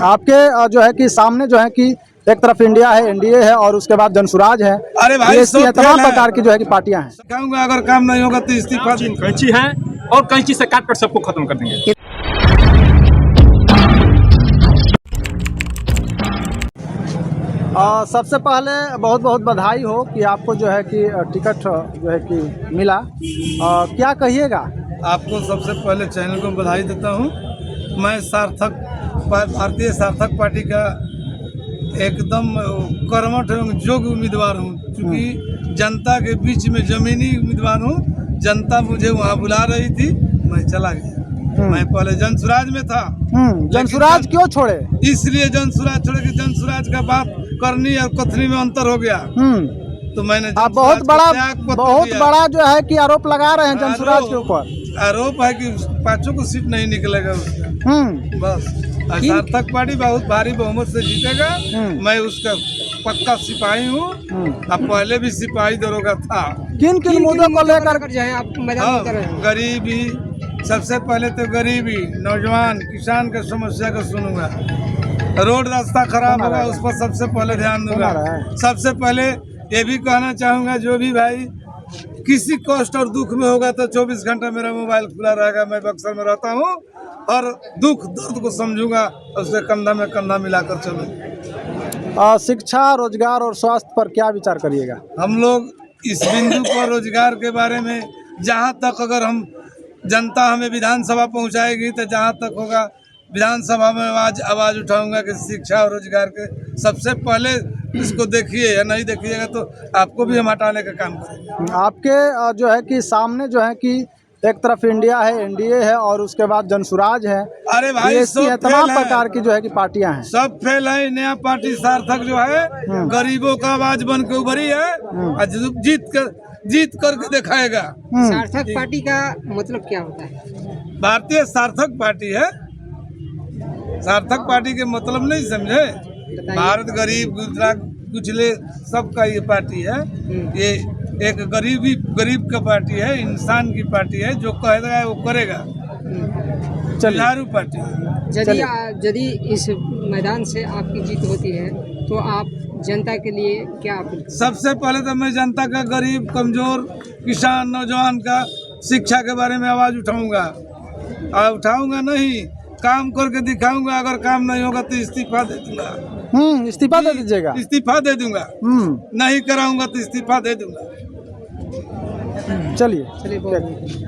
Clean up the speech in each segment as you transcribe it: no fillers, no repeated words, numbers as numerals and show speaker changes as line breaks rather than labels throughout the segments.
आपके जो है कि सामने जो है कि एक तरफ इंडिया है, एनडीए है और उसके बाद जनसुराज है।
अरे भाई
तमाम प्रकार की जो है कि पार्टियां हैं।
कहूंगा अगर काम नहीं होगा तो इस्तीफा
कैंची है और कैंची से काट कर सबको खत्म कर देंगे।
सबसे पहले बहुत बहुत बधाई हो कि आपको जो है कि टिकट जो है कि मिला। क्या कहिएगा?
आपको सबसे पहले चैनल को बधाई देता हूं। मैं भारतीय सार्थक पार्टी का एकदम कर्मठ एवं योग्य उम्मीदवार हूं, क्योंकि जनता के बीच में जमीनी उम्मीदवार हूं। जनता मुझे वहां बुला रही थी, मैं चला गया। मैं पहले जनसुराज में था।
जनसुराज क्यों छोड़े?
इसलिए जनसुराज छोड़े कि जनसुराज का बात करनी और कथनी में अंतर हो गया। तो मैंने
आप बहुत बड़ा जो है कि आरोप लगा रहे हैं जनसुराज के ऊपर।
आरोप है कि पांचों को सीट नहीं निकलेगा उसका। बस सार्थक पार्टी बहुत भारी बहुमत से जीतेगा। मैं उसका पक्का सिपाही हूँ। अब पहले भी सिपाही दरोगा था।
किन किन मुद्दों को लेकर
जो है आप मैदान में उतर रहे हैं?
गरीबी, सबसे पहले तो गरीबी, नौजवान किसान की समस्या को सुनूंगा। रोड रास्ता खराब होगा उस पर सबसे पहले ध्यान दूंगा। सबसे पहले ये भी कहना चाहूंगा, जो भी भाई किसी कष्ट और दुख में होगा तो 24 घंटा मेरा मोबाइल खुला रहेगा। मैं बक्सर में रहता हूँ और दुख दर्द को समझूंगा, उसके कंधा में कंधा मिलाकर चलूंगा।
शिक्षा, रोजगार और स्वास्थ्य पर क्या विचार करिएगा?
हम लोग इस बिंदु पर रोजगार के बारे में जहाँ तक अगर हम जनता हमें विधानसभा पहुँचाएगी तो जहाँ तक होगा विधानसभा में आवाज उठाऊंगा कि शिक्षा और रोजगार के सबसे पहले इसको देखिए, या नहीं देखिएगा तो आपको भी हम हटाने का काम करेंगे।
आपके जो है कि सामने जो है कि एक तरफ इंडिया है, एनडीए है और उसके बाद जनसुराज है।
अरे भाई सब
तमाम प्रकार की जो है कि पार्टियां हैं।
सब फेल है। नया पार्टी सार्थक जो है गरीबों का आवाज बन के उभरी है और जीत करके दिखाएगा।
सार्थक पार्टी का मतलब क्या होता है?
भारतीय सार्थक पार्टी है। सार्थक पार्टी के मतलब नहीं समझे? भारत गरीब गुजरात कुचले सबका ये पार्टी है। ये एक गरीब का पार्टी है, इंसान की पार्टी है। जो कहेगा वो करेगा। चलिए पार्टी है।
यदि इस मैदान से आपकी जीत होती है तो आप जनता के लिए क्या अपील?
सबसे पहले तो मैं जनता का, गरीब कमजोर किसान नौजवान का शिक्षा के बारे में आवाज उठाऊंगा। उठाऊंगा नहीं, काम करके दिखाऊंगा। अगर काम नहीं होगा तो इस्तीफा दे दूंगा।
इस्तीफा दे दीजिएगा?
इस्तीफा दे दूंगा। नहीं कराऊंगा तो इस्तीफा दे दूंगा।
चलिए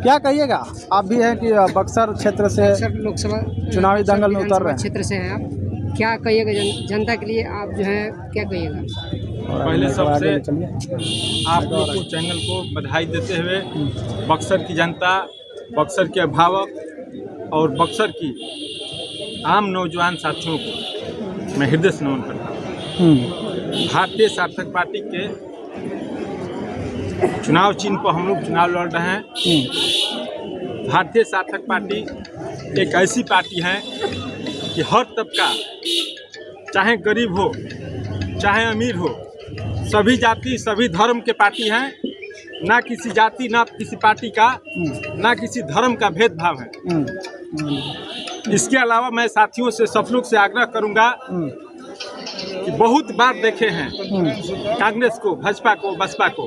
क्या कहिएगा? आप भी हैं कि बक्सर क्षेत्र से
लोकसभा
चुनावी दंगल में उतर रहे हैं।
क्षेत्र से हैं आप, क्या कहिएगा जनता के लिए? आप जो है क्या कहिएगा?
पहले सबसे आप लोग को चैनल को बधाई देते हुए बक्सर की जनता, बक्सर के अभिभावक और बक्सर की आम नौजवान साथियों को मैं हृदय से नमन करता हूँ। भारतीय सार्थक पार्टी के चुनाव चिन्ह पर हम लोग चुनाव लड़ रहे हैं। भारतीय सार्थक पार्टी एक ऐसी पार्टी है कि हर तबका, चाहे गरीब हो चाहे अमीर हो, सभी जाति सभी धर्म के पार्टी हैं। ना किसी जाति ना किसी पार्टी का ना किसी धर्म का भेदभाव है। इसके अलावा मैं साथियों से, सब लोग से आग्रह करूंगा कि बहुत बार देखे हैं कांग्रेस को, भाजपा को, बसपा को।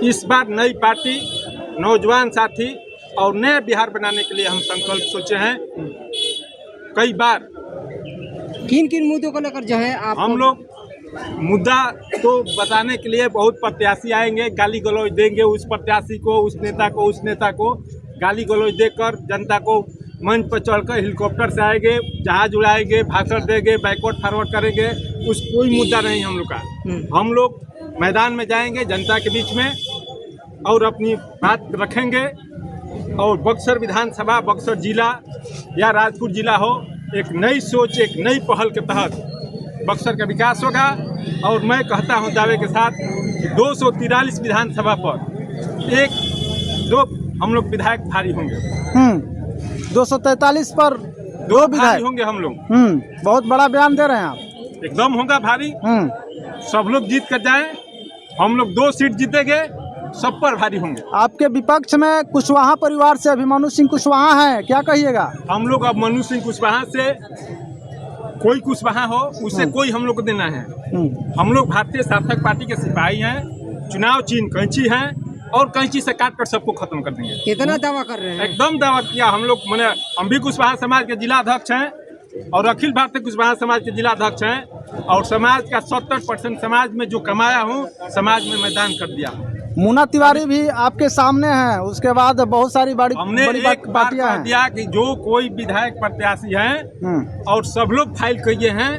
इस बार नई पार्टी, नौजवान साथी और नया बिहार बनाने के लिए हम संकल्प सोचे हैं। कई बार
किन किन मुद्दों को लेकर जो है आप?
हम लोग मुद्दा तो बताने के लिए बहुत प्रत्याशी आएंगे, गाली गलौज देंगे उस प्रत्याशी को, उस नेता को गाली गलौज देकर जनता को मंच पर चढ़कर हेलीकॉप्टर से आएंगे, जहाज उड़ाएंगे, भाषण देंगे, बैकवर्ड फॉरवर्ड करेंगे। उस कोई मुद्दा नहीं हम लोग का। हम लोग मैदान में जाएंगे जनता के बीच में और अपनी बात रखेंगे। और बक्सर विधानसभा, बक्सर जिला या राजपुर जिला हो, एक नई सोच, एक नई पहल के तहत बक्सर का विकास होगा। और मैं कहता हूं दावे के साथ कि 243 विधानसभा पर दो हम लोग विधायक भारी होंगे।
243 पर दो विधायक
होंगे हम लोग।
बहुत बड़ा बयान दे रहे हैं आप।
एकदम होगा भारी। सब लोग जीत कर जाएं, हम लोग 2 सीट जीतेंगे, सब पर भारी होंगे।
आपके विपक्ष में कुशवाहा परिवार से अभिमन्यु सिंह कुशवाहा हैं, क्या कहिएगा?
हम लोग अब मनु सिंह कुशवाहा से कोई कुशवाहा हो उससे कोई हम लोग को देना है। हम लोग भारतीय सार्थक पार्टी के सिपाही हैं। चुनाव चिन्ह कैंची हैं और कैंची से काट कर सबको खत्म कर देंगे।
कितना दावा कर रहे हैं?
एकदम दावा किया हम लोग। मैंने हम भी कुशवाहा समाज के जिला अध्यक्ष हैं और अखिल भारतीय कुशवाहा समाज के जिला अध्यक्ष हैं और समाज का 70% समाज में जो कमाया हूँ समाज में मैदान कर दिया।
मुन्ना तिवारी भी आपके सामने हैं, उसके बाद बहुत सारी बड़ी
हमने
बड़ी
एक बार
पार्टियां
कह
हैं।
दिया कि जो कोई विधायक प्रत्याशी हैं और सब लोग फाइल किए हैं,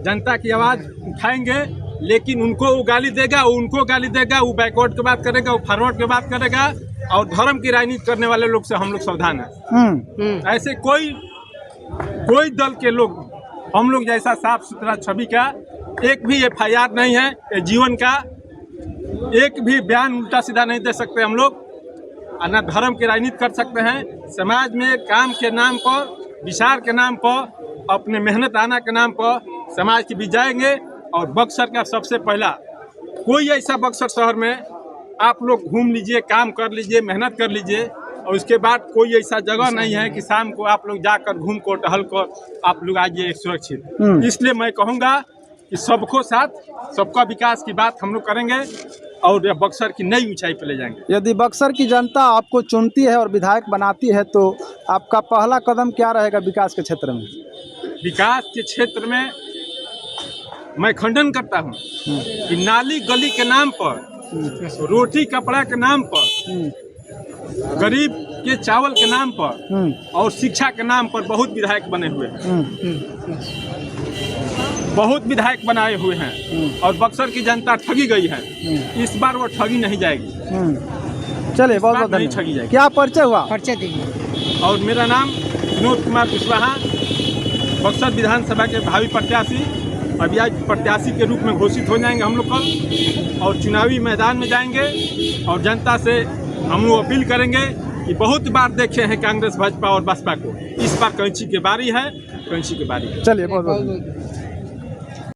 जनता की आवाज उठाएंगे, लेकिन उनको वो गाली देगा, वो उनको गाली देगा, वो बैकवर्ड की बात करेगा, वो फॉरवर्ड की बात करेगा और धर्म की राजनीति करने वाले लोग से हम लोग सावधान हैं। ऐसे कोई दल के लोग हम लोग जैसा साफ सुथरा छवि का एक भी FIR नहीं है, ये जीवन का एक भी बयान उल्टा सीधा नहीं दे सकते हम लोग, न धर्म की राजनीति कर सकते हैं। समाज में काम के नाम पर, विचार के नाम पर, अपने मेहनत आना के नाम पर समाज की बीच जाएंगे। और बक्सर का सबसे पहला कोई ऐसा बक्सर शहर में आप लोग घूम लीजिए, काम कर लीजिए, मेहनत कर लीजिए और उसके बाद कोई ऐसा जगह नहीं है कि शाम को आप लोग जाकर घूम को टहल कर आप लोग आइए सुरक्षित। इसलिए मैं कहूँगा कि सबको साथ, सबका विकास की बात हम लोग करेंगे और यह बक्सर की नई ऊंचाई पर ले जाएंगे।
यदि बक्सर की जनता आपको चुनती है और विधायक बनाती है तो आपका पहला कदम क्या रहेगा विकास के क्षेत्र में?
विकास के क्षेत्र में मैं खंडन करता हूं कि नाली गली के नाम पर, रोटी कपड़ा के नाम पर, गरीब के चावल के नाम पर और शिक्षा के नाम पर बहुत विधायक बने हुए हैं। बहुत विधायक बनाए हुए हैं और बक्सर की जनता ठगी गई है। इस बार वो ठगी नहीं जाएगी।
चलिए, बहुत बहुत
नहीं
धन्यवाद।
ठगी जाएगी।
क्या परिचय हुआ?
परिचय दीजिए।
और मेरा नाम विनोद कुमार कुशवाहा, बक्सर विधानसभा के भावी प्रत्याशी। अभी आज प्रत्याशी के रूप में घोषित हो जाएंगे हम लोग कल और चुनावी मैदान में जाएंगे और जनता से हम लोग अपील करेंगे कि बहुत बार देखे हैं कांग्रेस, भाजपा और बसपा को, इस बार कैंची की बारी है, कैंची की बारी है।
चलिए, बहुत बहुत